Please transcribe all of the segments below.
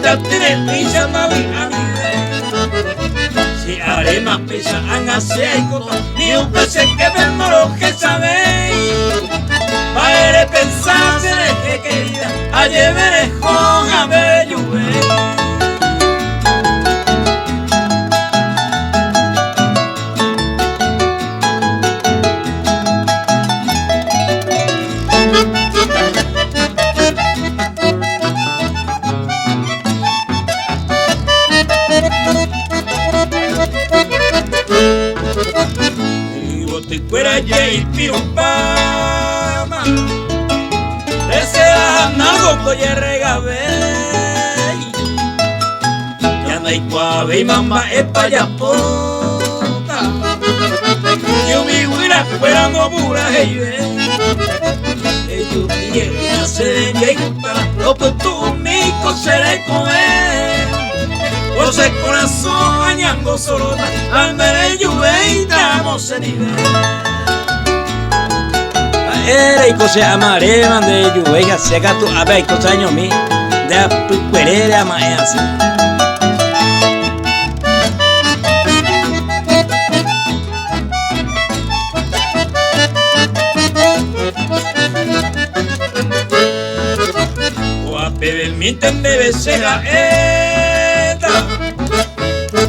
Anda tiene prisa mavi si haré más pesa an aceito ni un pez que ven lo que sabéis para pensar seré que querida a llevar con a ver llueve. Te fuera ya y pirupama desea nago coye regabe ya no hay cuave y mamá es payapota yo mi huira fuera no pura heive ellos vienen se den y gustará lo que tú mi coseré comer Vos el corazón bañando solo al ver lluvia y damos el nivel. Era y cosa amaré mande lluvia seca tu ave y cosa año mi de puerera más así. O a beber mi bebe será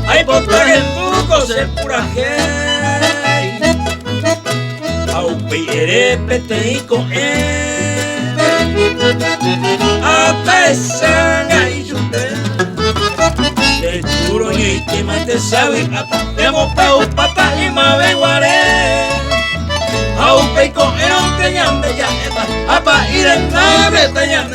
ay, botar el truco se pura hey. Au peire peteico a pesar y yute. El duro y que más te sabe demo pau pata y mabe guare. Au peico era un teñan bella eta apa ir en nave teñan